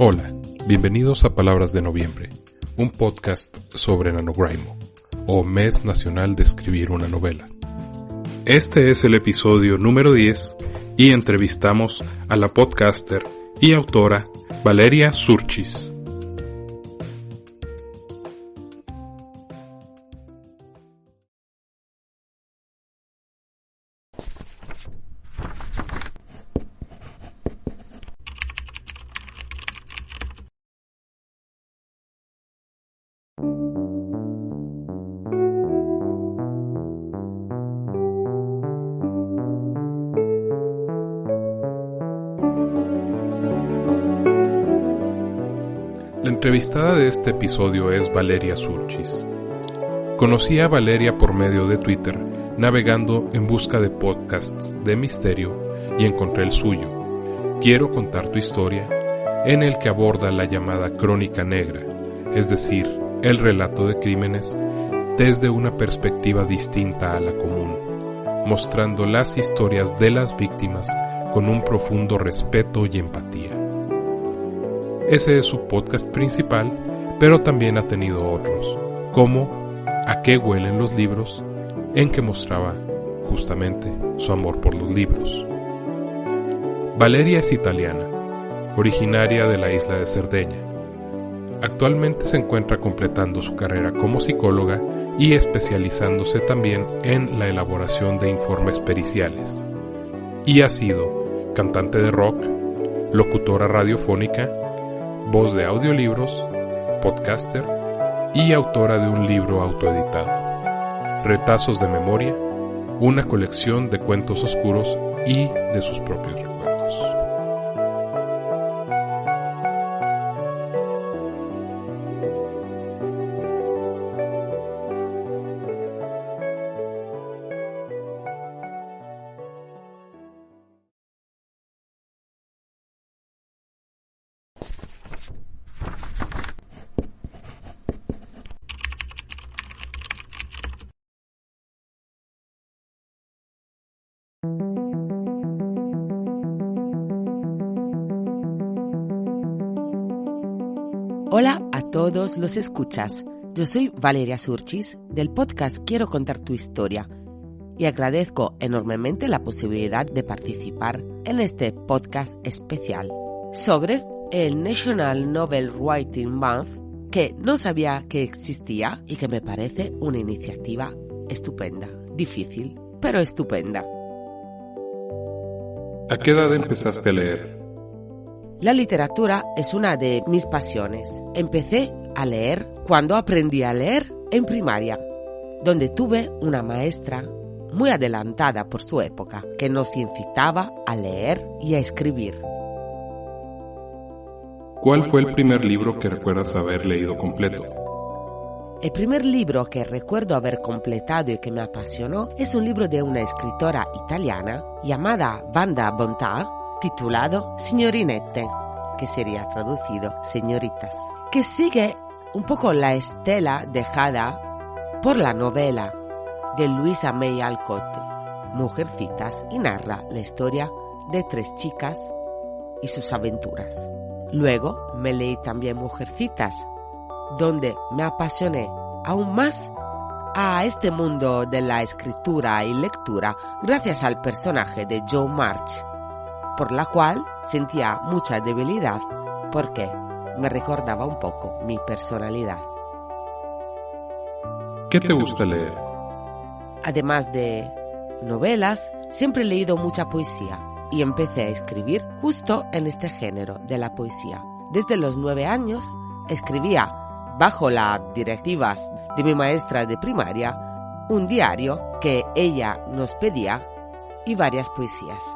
Hola, bienvenidos a Palabras de Noviembre, un podcast sobre NaNoWriMo, o Mes Nacional de Escribir una Novela. Este es el episodio número 10 y entrevistamos a la podcaster y autora Valeria Surchis. La entrevistada de este episodio es Valeria Surchis. Conocí a Valeria por medio de Twitter, navegando en busca de podcasts de misterio y encontré el suyo, Quiero contar tu historia, en el que aborda la llamada crónica negra, es decir, el relato de crímenes desde una perspectiva distinta a la común, mostrando las historias de las víctimas con un profundo respeto y empatía. Ese es su podcast principal, pero también ha tenido otros, como ¿A qué huelen los libros?, en que mostraba justamente su amor por los libros. Valeria es italiana, originaria de la isla de Cerdeña. Actualmente se encuentra completando su carrera como psicóloga y especializándose también en la elaboración de informes periciales. Y ha sido cantante de rock, locutora radiofónica, voz de audiolibros, podcaster y autora de un libro autoeditado, Retazos de Memoria, una colección de cuentos oscuros y de sus propios recuerdos. Hola a todos los escuchas, yo soy Valeria Surchis del podcast Quiero contar tu historia y agradezco enormemente la posibilidad de participar en este podcast especial sobre el National Novel Writing Month, que no sabía que existía y que me parece una iniciativa estupenda, difícil, pero estupenda. ¿A qué edad empezaste a leer? La literatura es una de mis pasiones. Empecé a leer cuando aprendí a leer en primaria, donde tuve una maestra muy adelantada por su época, que nos incitaba a leer y a escribir. ¿Cuál fue el primer libro que recuerdas haber leído completo? El primer libro que recuerdo haber completado y que me apasionó es un libro de una escritora italiana llamada Wanda Bontà, titulado Signorinette, que sería traducido señoritas, que sigue un poco la estela dejada por la novela de Louisa May Alcott, Mujercitas, y narra la historia de 3 chicas y sus aventuras. Luego me leí también Mujercitas, donde me apasioné aún más a este mundo de la escritura y lectura gracias al personaje de Jo March, por la cual sentía mucha debilidad porque me recordaba un poco mi personalidad. ¿Qué te gusta leer? Además de novelas, siempre he leído mucha poesía y empecé a escribir justo en este género de la poesía. Desde los 9 años escribía, bajo las directivas de mi maestra de primaria, un diario que ella nos pedía y varias poesías.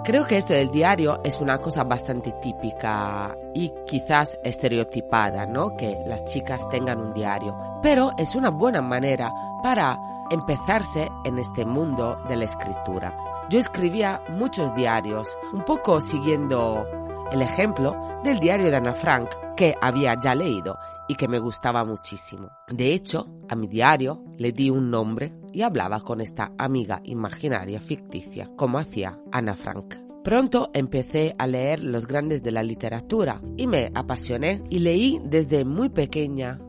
Creo que esto del diario es una cosa bastante típica y quizás estereotipada, ¿no? Que las chicas tengan un diario. Pero es una buena manera para empezarse en este mundo de la escritura. Yo escribía muchos diarios, un poco siguiendo el ejemplo del diario de Ana Frank, que había ya leído y que me gustaba muchísimo. De hecho, a mi diario le di un nombre y hablaba con esta amiga imaginaria ficticia, como hacía Ana Frank. Pronto empecé a leer los grandes de la literatura y me apasioné y leí desde muy pequeña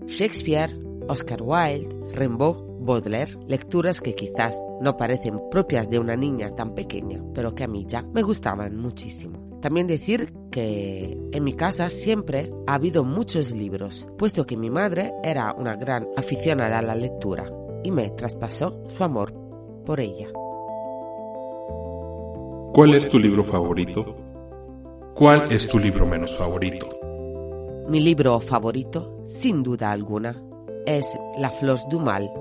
Shakespeare, Oscar Wilde, Rimbaud, Baudelaire, lecturas que quizás no parecen propias de una niña tan pequeña, pero que a mí ya me gustaban muchísimo. También decir que en mi casa siempre ha habido muchos libros, puesto que mi madre era una gran aficionada a la lectura y me traspasó su amor por ella. ¿Cuál es tu libro favorito? ¿Cuál es tu libro menos favorito? Mi libro favorito, sin duda alguna, es La Flor du Mal,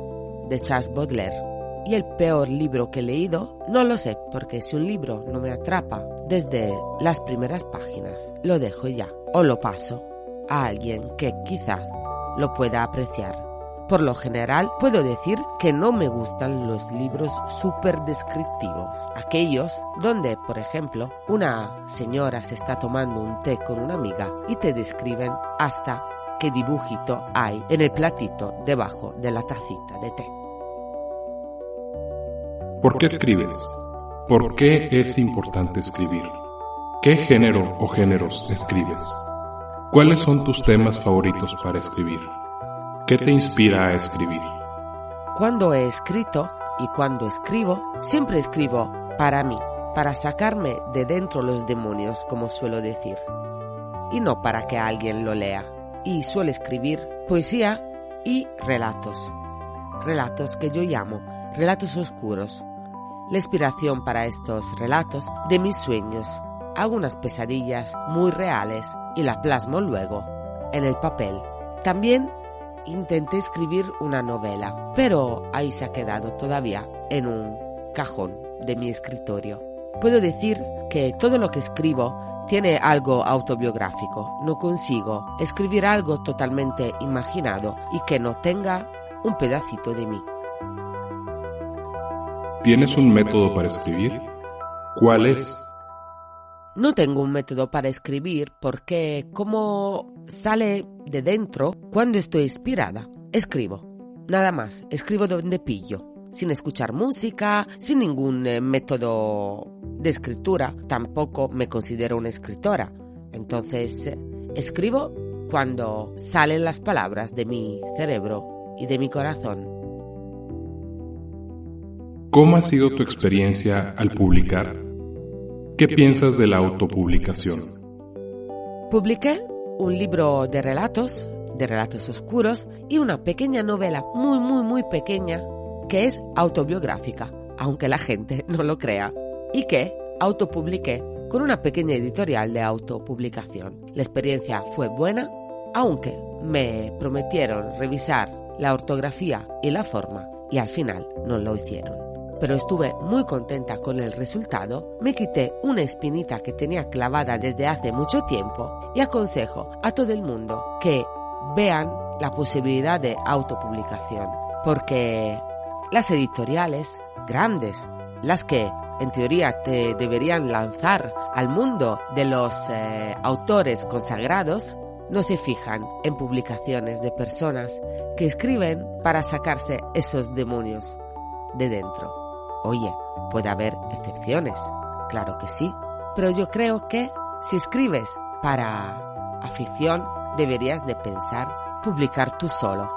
de Charles Baudelaire. Y el peor libro que he leído, no lo sé, porque si un libro no me atrapa desde las primeras páginas, lo dejo ya, o lo paso a alguien que quizás lo pueda apreciar. Por lo general, puedo decir que no me gustan los libros súper descriptivos, aquellos donde, por ejemplo, una señora se está tomando un té con una amiga y te describen hasta qué dibujito hay en el platito debajo de la tacita de té. ¿Por qué escribes? ¿Por qué es importante escribir? ¿Qué género o géneros escribes? ¿Cuáles son tus temas favoritos para escribir? ¿Qué te inspira a escribir? Cuando he escrito y cuando escribo, siempre escribo para mí, para sacarme de dentro los demonios, como suelo decir, y no para que alguien lo lea. Y suelo escribir poesía y relatos que yo llamo relatos oscuros. La inspiración para estos relatos de mis sueños, algunas pesadillas muy reales y la plasmo luego en el papel. También intenté escribir una novela, pero ahí se ha quedado todavía en un cajón de mi escritorio. Puedo decir que todo lo que escribo tiene algo autobiográfico. No consigo escribir algo totalmente imaginado y que no tenga un pedacito de mí. ¿Tienes un método para escribir? ¿Cuál es? No tengo un método para escribir porque, como sale de dentro, cuando estoy inspirada, escribo. Nada más, escribo donde pillo, sin escuchar música, sin ningún método de escritura. Tampoco me considero una escritora. Entonces, escribo cuando salen las palabras de mi cerebro y de mi corazón. ¿Cómo ha sido tu experiencia al publicar? ¿Qué piensas de la autopublicación? Publiqué un libro de relatos oscuros y una pequeña novela muy pequeña que es autobiográfica, aunque la gente no lo crea, y que autopubliqué con una pequeña editorial de autopublicación. La experiencia fue buena, aunque me prometieron revisar la ortografía y la forma y al final no lo hicieron. Pero estuve muy contenta con el resultado, me quité una espinita que tenía clavada desde hace mucho tiempo y aconsejo a todo el mundo que vean la posibilidad de autopublicación, porque las editoriales grandes, las que en teoría te deberían lanzar al mundo de los autores consagrados, no se fijan en publicaciones de personas que escriben para sacarse esos demonios de dentro. Oye, puede haber excepciones, claro que sí, pero yo creo que si escribes para afición, deberías de pensar publicar tú solo,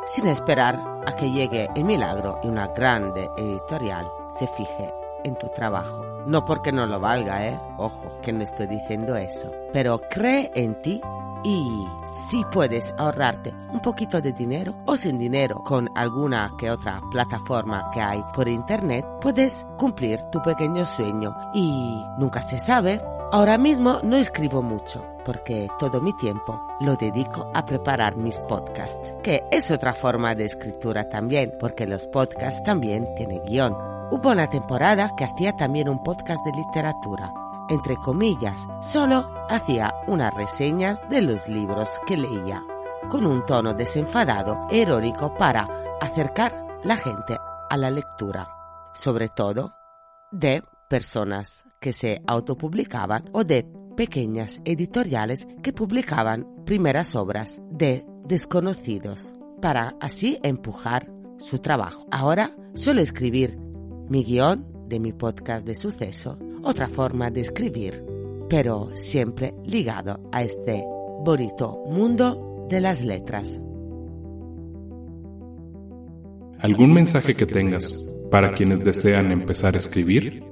sin esperar a que llegue el milagro y una grande editorial se fije en tu trabajo. No porque no lo valga, ojo, que no estoy diciendo eso, pero cree en ti. Y si puedes ahorrarte un poquito de dinero o sin dinero con alguna que otra plataforma que hay por internet, puedes cumplir tu pequeño sueño. Y nunca se sabe. Ahora mismo no escribo mucho porque todo mi tiempo lo dedico a preparar mis podcasts, que es otra forma de escritura también, porque los podcasts también tienen guión. Hubo una temporada que hacía también un podcast de literatura. Entre comillas, solo hacía unas reseñas de los libros que leía, con un tono desenfadado e irónico para acercar la gente a la lectura, sobre todo de personas que se autopublicaban o de pequeñas editoriales que publicaban primeras obras de desconocidos, para así empujar su trabajo. Ahora suelo escribir mi guión de mi podcast de suceso otra forma de escribir, pero siempre ligado a este bonito mundo de las letras. ¿Algún mensaje que tengas para quienes desean empezar a escribir?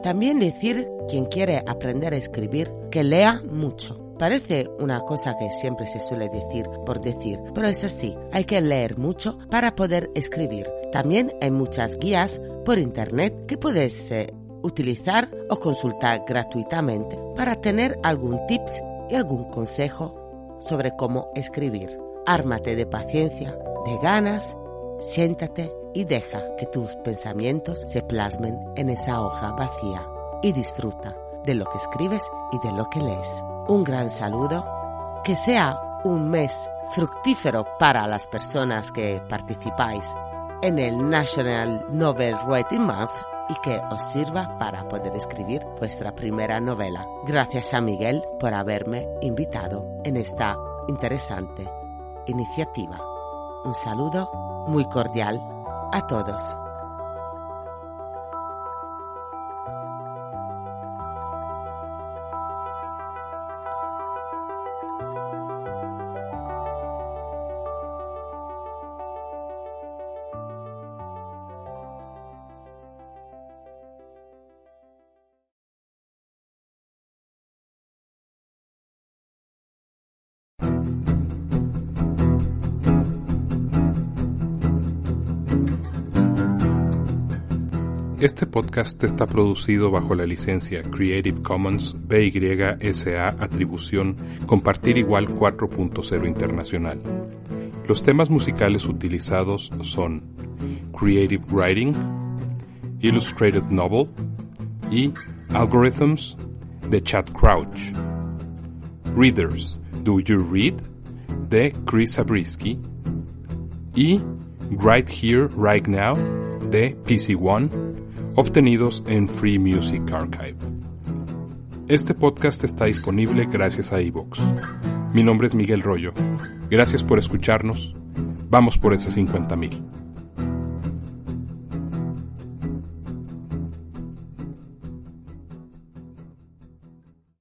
También decir, quien quiere aprender a escribir, que lea mucho. Parece una cosa que siempre se suele decir por decir, pero es así, hay que leer mucho para poder escribir. También hay muchas guías por internet que puedes utilizar o consultar gratuitamente para tener algún tips y algún consejo sobre cómo escribir. Ármate de paciencia, de ganas, siéntate y deja que tus pensamientos se plasmen en esa hoja vacía y disfruta de lo que escribes y de lo que lees. Un gran saludo, que sea un mes fructífero para las personas que participáis en el National Novel Writing Month y que os sirva para poder escribir vuestra primera novela. Gracias a Miguel por haberme invitado en esta interesante iniciativa. Un saludo muy cordial a todos. Este podcast está producido bajo la licencia Creative Commons BY-SA Atribución Compartir Igual 4.0 Internacional. Los temas musicales utilizados son Creative Writing, Illustrated Novel y Algorithms de Chad Crouch. Readers, Do You Read? De Chris Zabriskie y Right Here, Right Now de PC One, obtenidos en Free Music Archive. Este podcast está disponible gracias a iVoox. Mi nombre es Miguel Royo. Gracias por escucharnos. Vamos por esas 50,000.